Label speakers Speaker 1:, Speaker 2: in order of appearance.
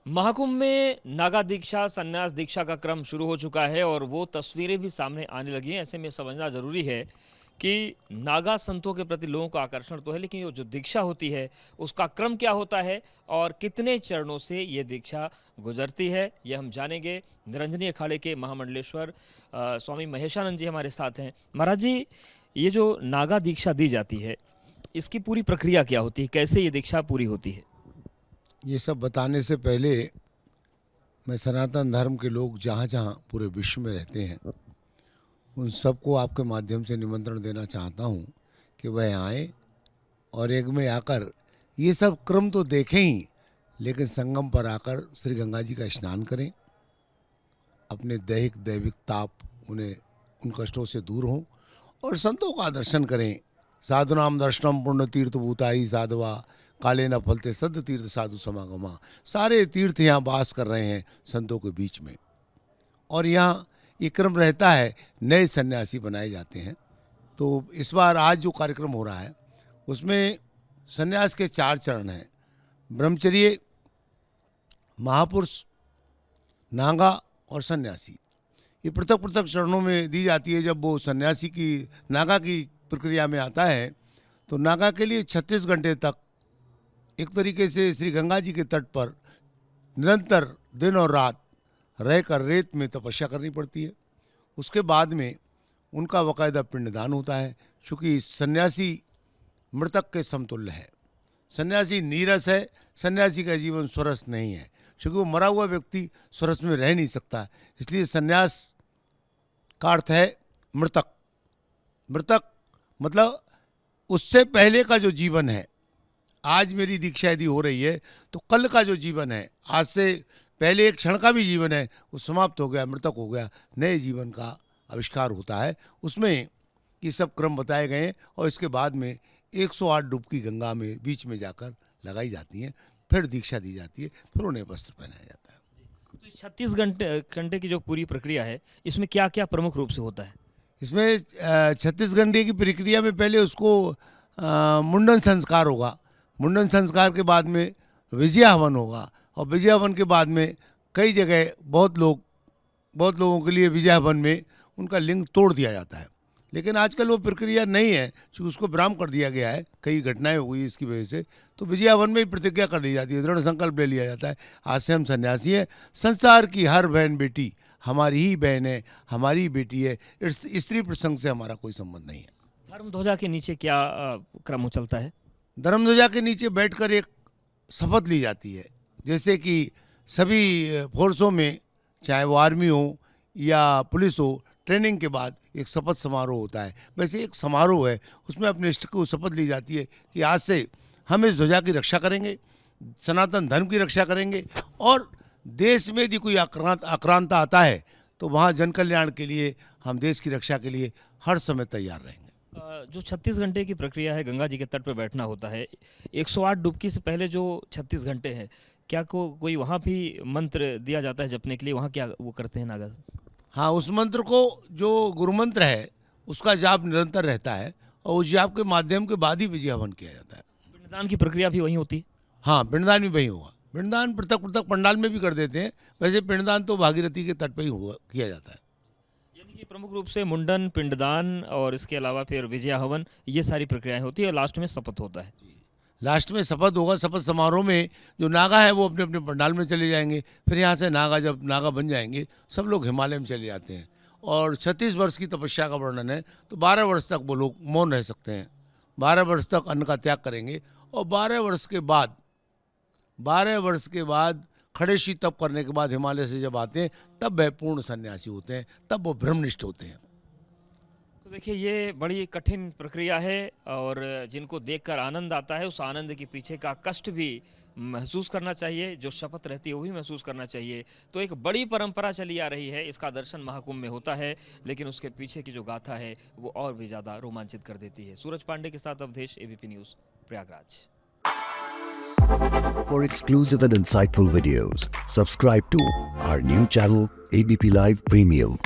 Speaker 1: महाकुंभ में नागा दीक्षा संन्यास दीक्षा का क्रम शुरू हो चुका है और वो तस्वीरें भी सामने आने लगी हैं। ऐसे में समझना जरूरी है कि नागा संतों के प्रति लोगों का आकर्षण तो है, लेकिन ये जो दीक्षा होती है उसका क्रम क्या होता है और कितने चरणों से ये दीक्षा गुजरती है, ये हम जानेंगे। निरंजनी अखाड़े के महामंडलेश्वर स्वामी महेशानंद जी हमारे साथ हैं। महाराज जी, ये जो नागा दीक्षा दी जाती है इसकी पूरी प्रक्रिया क्या होती है, कैसे ये दीक्षा पूरी होती है?
Speaker 2: ये सब बताने से पहले मैं सनातन धर्म के लोग जहाँ जहाँ पूरे विश्व में रहते हैं उन सबको आपके माध्यम से निमंत्रण देना चाहता हूँ कि वह आए और एक में आकर ये सब क्रम तो देखें ही, लेकिन संगम पर आकर श्री गंगा जी का स्नान करें, अपने दैविक ताप उन्हें उन कष्टों से दूर हों और संतों का दर्शन करें। साधुनाम दर्शनम पुण्य तीर्थ भूताई साधवा काले न फलते सद तीर्थ साधु समागमा। सारे तीर्थ यहाँ वास कर रहे हैं संतों के बीच में, और यहाँ ये क्रम रहता है, नए सन्यासी बनाए जाते हैं। तो इस बार आज जो कार्यक्रम हो रहा है उसमें सन्यास के 4 चरण हैं: ब्रह्मचर्य, महापुरुष, नागा और सन्यासी। ये पृथक पृथक चरणों में दी जाती है। जब वो सन्यासी की नागा की प्रक्रिया में आता है तो नागा के लिए 36 घंटे तक एक तरीके से श्री गंगा जी के तट पर निरंतर दिन और रात रहकर रेत में तपस्या करनी पड़ती है। उसके बाद में उनका बाकायदा पिंडदान होता है, क्योंकि सन्यासी मृतक के समतुल्य है। सन्यासी नीरस है, सन्यासी का जीवन स्वरस नहीं है, क्योंकि वो मरा हुआ व्यक्ति स्वरस में रह नहीं सकता। इसलिए सन्यास का अर्थ है मृतक। मृतक मतलब उससे पहले का जो जीवन है। आज मेरी दीक्षा यदि हो रही है तो कल का जो जीवन है, आज से पहले एक क्षण का भी जीवन है, वो समाप्त हो गया, मृतक हो गया। नए जीवन का आविष्कार होता है। उसमें ये सब क्रम बताए गए हैं और इसके बाद में 108 डुबकी गंगा में बीच में जाकर लगाई जाती हैं, फिर दीक्षा दी जाती है, फिर उन्हें वस्त्र पहनाया जाता है।
Speaker 1: तो 36 घंटे की जो पूरी प्रक्रिया है इसमें क्या क्या प्रमुख रूप से होता है?
Speaker 2: इसमें 36 घंटे की प्रक्रिया में पहले उसको मुंडन संस्कार होगा। मुंडन संस्कार के बाद में विजया हवन होगा, और विजया हवन के बाद में कई जगह बहुत लोगों के लिए विजया हवन में उनका लिंग तोड़ दिया जाता है। लेकिन आजकल वो प्रक्रिया नहीं है, क्योंकि उसको विराम कर दिया गया है, कई घटनाएं हुई इसकी वजह से। तो विजया हवन में ही प्रतिज्ञा कर ली जाती है, दृढ़ संकल्प ले लिया जाता है, आज से हम सन्यासी हैं, संसार की हर बहन बेटी हमारी ही बहन है, हमारी बेटी है, स्त्री प्रसंग से हमारा कोई संबंध नहीं है।
Speaker 1: धर्म ध्वजा के नीचे क्या क्रम चलता है?
Speaker 2: धर्मध्वजा के नीचे बैठकर एक शपथ ली जाती है। जैसे कि सभी फोर्सों में, चाहे वो आर्मी हो या पुलिस हो, ट्रेनिंग के बाद एक शपथ समारोह होता है, वैसे एक समारोह है। उसमें अपने इष्ट को शपथ ली जाती है कि आज से हम इस ध्वजा की रक्षा करेंगे, सनातन धर्म की रक्षा करेंगे, और देश में यदि कोई आक्रांता आता है तो वहाँ जन कल्याण के लिए, हम देश की रक्षा के लिए हर समय तैयार रहेंगे।
Speaker 1: जो 36 घंटे की प्रक्रिया है, गंगा जी के तट पर बैठना होता है, 108 डुबकी से पहले जो 36 घंटे हैं, क्या कोई वहाँ भी मंत्र दिया जाता है जपने के लिए? वहाँ क्या वो करते हैं नागा?
Speaker 2: हाँ, उस मंत्र को, जो गुरु मंत्र है, उसका जाप निरंतर रहता है, और उस जाप के माध्यम के बाद ही विजय हवन किया जाता है।
Speaker 1: पिंडदान की प्रक्रिया भी वहीं होती है?
Speaker 2: हाँ, पिंडदान भी वहीं होगा। पिंडदान पृथक पृथक पंडाल में भी कर देते हैं, वैसे पिंडदान तो भागीरथी के तट पर ही किया जाता है।
Speaker 1: यानी कि प्रमुख रूप से मुंडन, पिंडदान और इसके अलावा फिर विजया हवन, ये सारी प्रक्रियाएं होती है, और लास्ट में शपथ होता है।
Speaker 2: लास्ट में शपथ होगा। शपथ समारोह में जो नागा है वो अपने अपने पंडाल में चले जाएंगे। फिर यहाँ से जब नागा बन जाएंगे, सब लोग हिमालय में चले जाते हैं। और 36 वर्ष की तपस्या का वर्णन है, तो 12 वर्ष तक वो लोग मौन रह सकते हैं। 12 वर्ष तक अन्न का त्याग करेंगे, और 12 वर्ष के बाद खड़ेशी तप करने के बाद हिमालय से जब आते हैं, तब वह पूर्ण सन्यासी होते हैं, तब वो ब्रह्मनिष्ठ होते हैं।
Speaker 1: तो देखिए, ये बड़ी कठिन प्रक्रिया है, और जिनको देखकर आनंद आता है, उस आनंद के पीछे का कष्ट भी महसूस करना चाहिए, जो शपथ रहती है वो भी महसूस करना चाहिए। तो एक बड़ी परंपरा चली आ रही है, इसका दर्शन महाकुंभ में होता है, लेकिन उसके पीछे की जो गाथा है वो और भी ज़्यादा रोमांचित कर देती है। सूरज पांडे के साथ Awadhesh, ABP news, Prayagraj.
Speaker 3: For exclusive and insightful videos, subscribe to our new channel ABP Live Premium.